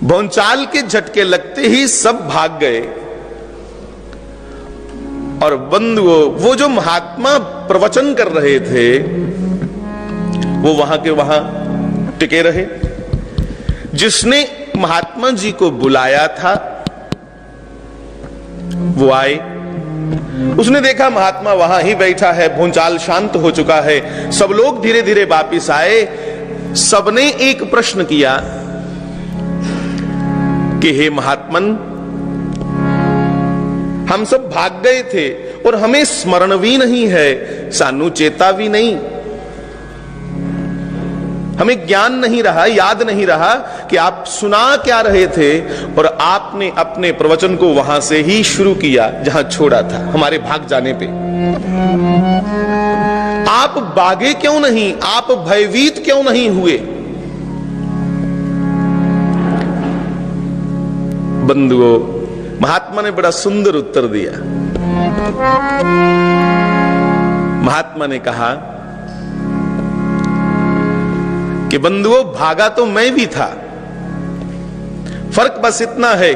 भूचाल के झटके लगते ही सब भाग गए और बंधुओं, वो जो महात्मा प्रवचन कर रहे थे वो वहां के वहां टिके रहे। जिसने महात्मा जी को बुलाया था वो आए। उसने देखा महात्मा वहां ही बैठा है, भूचाल शांत हो चुका है। सब लोग धीरे धीरे वापिस आए। सबने एक प्रश्न किया कि हे महात्मन, हम सब भाग गए थे और हमें स्मरण भी नहीं है, सानू चेता भी नहीं, हमें ज्ञान नहीं रहा, याद नहीं रहा कि आप सुना क्या रहे थे। और आपने अपने प्रवचन को वहां से ही शुरू किया जहां छोड़ा था, हमारे भाग जाने पे। आप भागे क्यों नहीं? आप भयभीत क्यों नहीं हुए? बंधुओं, महात्मा ने बड़ा सुंदर उत्तर दिया। महात्मा ने कहा कि बंधुओं, भागा तो मैं भी था, फर्क बस इतना है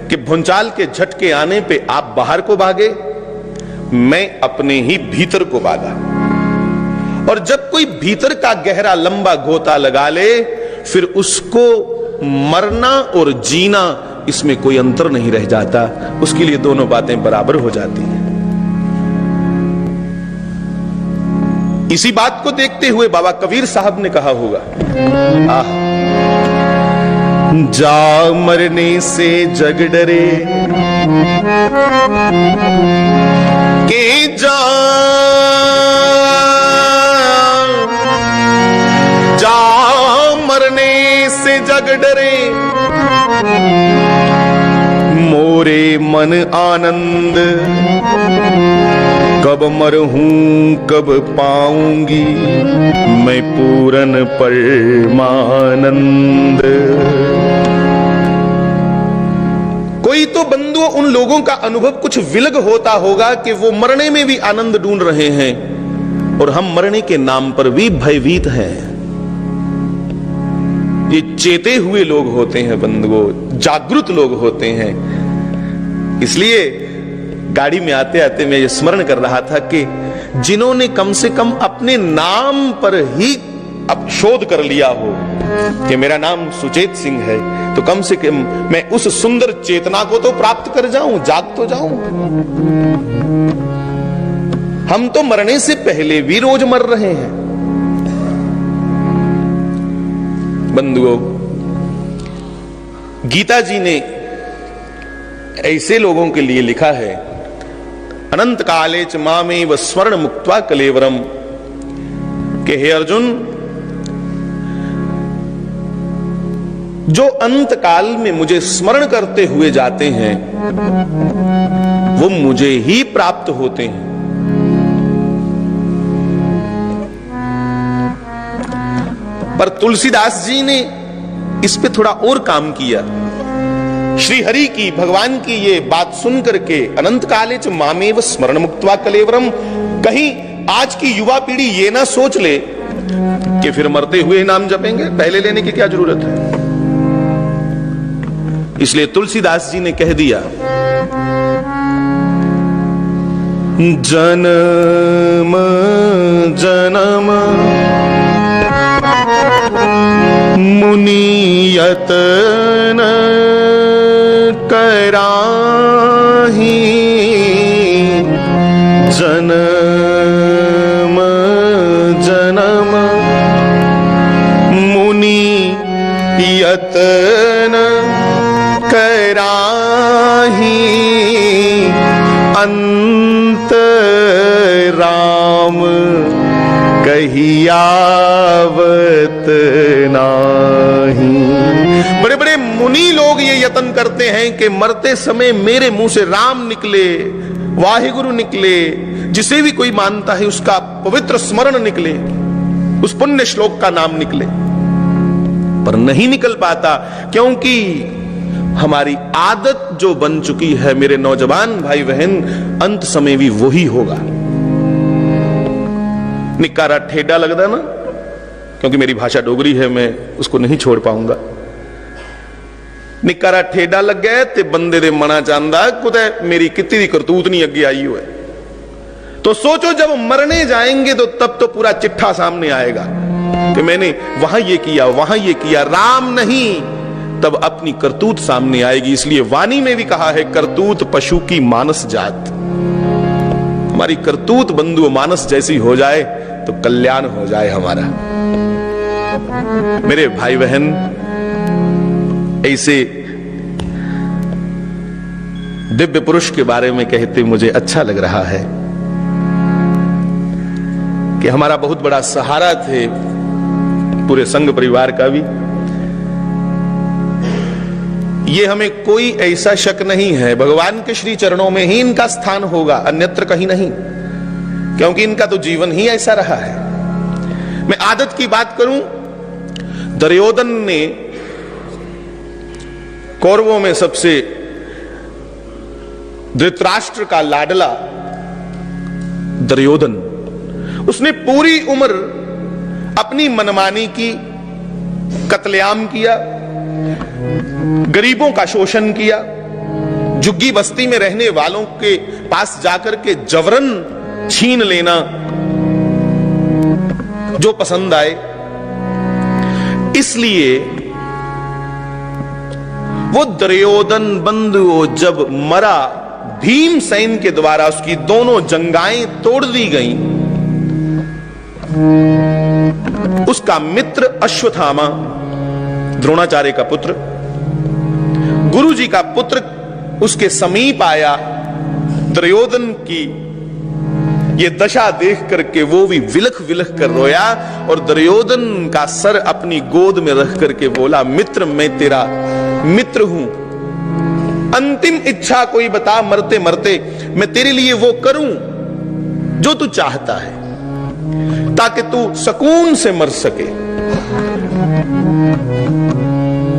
कि भूचाल के झटके आने पे आप बाहर को भागे, मैं अपने ही भीतर को भागा। और जब कोई भीतर का गहरा लंबा गोता लगा ले, फिर उसको मरना और जीना, इसमें कोई अंतर नहीं रह जाता, उसके लिए दोनों बातें बराबर हो जाती हैं। इसी बात को देखते हुए बाबा कबीर साहब ने कहा होगा, जा मरने से जग डरे के जा मरने से जग डरे, मोरे मन आनंद कब मरहूं कब पाऊंगी मैं पूरन परमानंद। कोई तो बंधुओं उन लोगों का अनुभव कुछ विलग होता होगा कि वो मरने में भी आनंद ढूंढ रहे हैं और हम मरने के नाम पर भी भयभीत हैं। ये चेते हुए लोग होते हैं बंधुओं, जागृत लोग होते हैं। इसलिए गाड़ी में आते आते मैं ये स्मरण कर रहा था कि जिन्होंने कम से कम अपने नाम पर ही अब शोध कर लिया हो कि मेरा नाम सुचेत सिंह है, तो कम से कम मैं उस सुंदर चेतना को तो प्राप्त कर जाऊं, जाग तो जाऊं। हम तो मरने से पहले भी रोज मर रहे हैं बंधुओं। गीता जी ने ऐसे लोगों के लिए लिखा है, अनंत काले च मामेव स्वर्ण मुक्त्वा कलेवरम, कि हे अर्जुन, जो अंत काल में मुझे स्मरण करते हुए जाते हैं वो मुझे ही प्राप्त होते हैं। पर तुलसीदास जी ने इस पे थोड़ा और काम किया। श्री हरि की, भगवान की ये बात सुन करके, अनंत काले च मामेव स्मरण मुक्त्वा कलेवरम, कहीं आज की युवा पीढ़ी ये ना सोच ले कि फिर मरते हुए नाम जपेंगे, पहले लेने की क्या जरूरत है। इसलिए तुलसीदास जी ने कह दिया, जन्म जन्म मुनियतन कराही, जन्म जन्म मुनियतन कराही, अंत राम कहियावत नाही। बड़े बड़े मुनि लोग ये यत्न करते हैं कि मरते समय मेरे मुंह से राम निकले, वाहिगुरु निकले, जिसे भी कोई मानता है उसका पवित्र स्मरण निकले, उस पुण्य श्लोक का नाम निकले, पर नहीं निकल पाता, क्योंकि हमारी आदत जो बन चुकी है मेरे नौजवान भाई बहन, अंत समय भी वही होगा। निकारा ठेडा लगता ना, क्योंकि मेरी भाषा डोगरी है, मैं उसको नहीं छोड़ पाऊंगा। निकारा ठेडा लग गया ते बंदे दे मना चाहता कुछ मेरी कितनी दी करतूत नहीं अगे आई हुई। तो सोचो जब मरने जाएंगे तो तब तो पूरा चिट्ठा सामने आएगा कि मैंने वहां ये किया वहां ये किया। राम नहीं, तब अपनी करतूत सामने आएगी। इसलिए वाणी में भी कहा है करतूत पशु की मानस जात। हमारी करतूत बंधु मानस जैसी हो जाए तो कल्याण हो जाए हमारा। मेरे भाई बहन, ऐसे दिव्य पुरुष के बारे में कहते मुझे अच्छा लग रहा है कि हमारा बहुत बड़ा सहारा थे पूरे संघ परिवार का भी। ये हमें कोई ऐसा शक नहीं है, भगवान के श्री चरणों में ही इनका स्थान होगा, अन्यत्र कहीं नहीं, क्योंकि इनका तो जीवन ही ऐसा रहा है। मैं आदत की बात करूं, दुर्योधन ने कौरवों में सबसे धृतराष्ट्र का लाडला दुर्योधन, उसने पूरी उम्र अपनी मनमानी की, कत्लेआम किया, गरीबों का शोषण किया, झुग्गी बस्ती में रहने वालों के पास जाकर के जबरन छीन लेना जो पसंद आए। इसलिए वो दुर्योधन बंधु जब मरा, भीमसेन के द्वारा उसकी दोनों जंगाएं तोड़ दी गईं। उसका मित्र अश्वत्थामा, द्रोणाचार्य का पुत्र, गुरुजी का पुत्र उसके समीप आया। दुर्योधन की ये दशा देख करके वो भी विलख विलख कर रोया और दुर्योधन का सर अपनी गोद में रख करके बोला, मित्र मैं तेरा मित्र हूं, अंतिम इच्छा कोई बता, मरते मरते मैं तेरे लिए वो करूं जो तू चाहता है, ताकि तू सुकून से मर सके।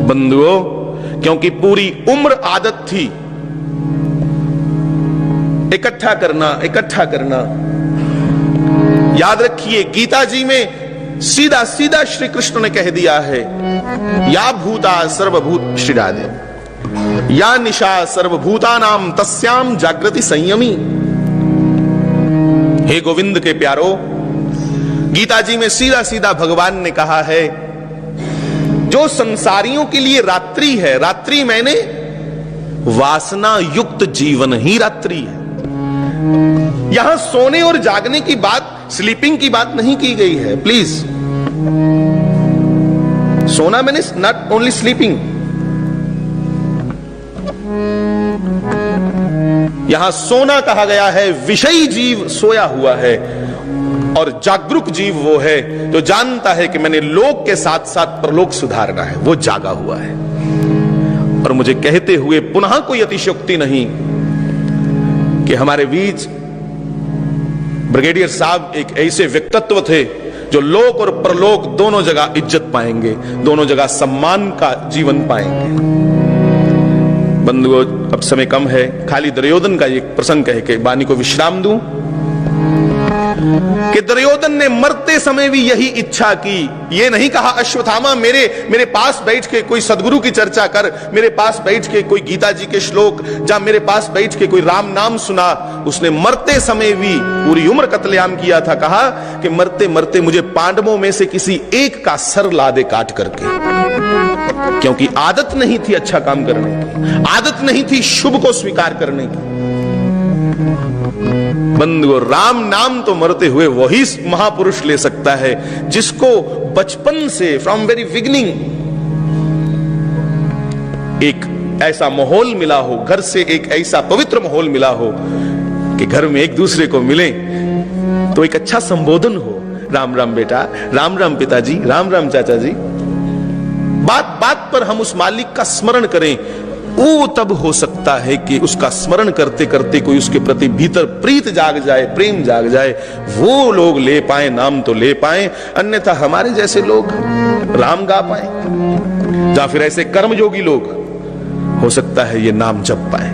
बंधुओं, क्योंकि पूरी उम्र आदत थी इकट्ठा करना। याद रखिए, गीता जी में सीधा सीधा श्री कृष्ण ने कह दिया है, या भूता सर्वभूत श्रीराधे, या निशा सर्वभूतानाम तस्याम जागृति संयमी। हे गोविंद के प्यारो, गीता जी में सीधा सीधा भगवान ने कहा है, जो संसारियों के लिए रात्रि है, रात्रि मैंने वासना युक्त जीवन ही रात्रि है। यहां सोने और जागने की बात, स्लीपिंग की बात नहीं की गई है, प्लीज। सोना मैंने नॉट ओनली स्लीपिंग, यहां सोना कहा गया है, विषयी जीव सोया हुआ है और जागरूक जीव वो है जो जानता है कि मैंने लोक के साथ साथ परलोक सुधारना है, वो जागा हुआ है। और मुझे कहते हुए पुनः कोई अतिशयोक्ति नहीं कि हमारे बीच ब्रिगेडियर साहब एक ऐसे व्यक्तित्व थे जो लोक और परलोक दोनों जगह इज्जत पाएंगे, दोनों जगह सम्मान का जीवन पाएंगे। बंधुओं, अब समय कम है, खाली दुर्योधन का एक प्रसंग कह के वाणी को विश्राम दूं कि दुर्योधन ने मरते समय भी यही इच्छा की। ये नहीं कहा अश्वत्थामा मेरे पास बैठ के कोई सदगुरु की चर्चा कर, मेरे पास बैठ के कोई गीता जी के श्लोक, या मेरे पास बैठ के कोई राम नाम सुना। उसने मरते समय भी पूरी उम्र कत्लेआम किया था। कहा कि मरते मरते मुझे पांडवों में से किसी एक का सर ला दे काट करके, क्योंकि आदत नहीं थी अच्छा काम करने की, आदत नहीं थी शुभ को स्वीकार करने की। बंधुओं, राम नाम तो मरते हुए वही महापुरुष ले सकता है जिसको बचपन से, फ्रॉम वेरी बिगिनिंग, एक ऐसा माहौल मिला हो, घर से एक ऐसा पवित्र माहौल मिला हो कि घर में एक दूसरे को मिले तो एक अच्छा संबोधन हो, राम राम बेटा, राम राम पिताजी, राम राम चाचा जी। बात बात पर हम उस मालिक का स्मरण करें, वो तब हो सकता है कि उसका स्मरण करते करते कोई उसके प्रति भीतर प्रीत जाग जाए, प्रेम जाग जाए, वो लोग ले पाए नाम तो ले पाए, अन्यथा हमारे जैसे लोग राम गा पाए, या फिर ऐसे कर्मयोगी लोग हो सकता है ये नाम जप पाए।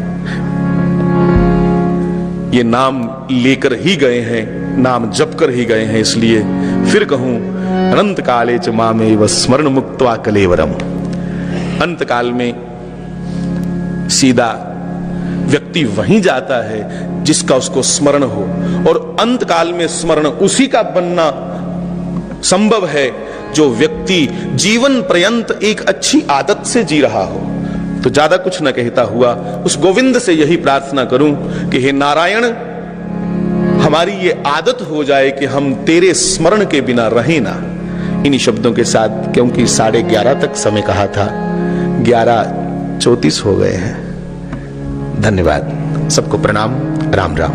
ये नाम लेकर ही गए हैं, नाम जप कर ही गए हैं। इसलिए फिर कहूं, अनंत काले च मामेव स्मरण मुक्त्वा कलेवरम। अंत काल में सीधा व्यक्ति वहीं जाता है जिसका उसको स्मरण हो, और अंत काल में स्मरण उसी का बनना संभव है जो व्यक्ति जीवन पर्यंत एक अच्छी आदत से जी रहा हो। तो ज्यादा कुछ न कहता हुआ उस गोविंद से यही प्रार्थना करूं कि हे नारायण, हमारी ये आदत हो जाए कि हम तेरे स्मरण के बिना रहें ना। इन्हीं शब्दों के साथ, क्योंकि 11:30 तक समय कहा था, 11:34 हो गए हैं। धन्यवाद, सबको प्रणाम, राम राम।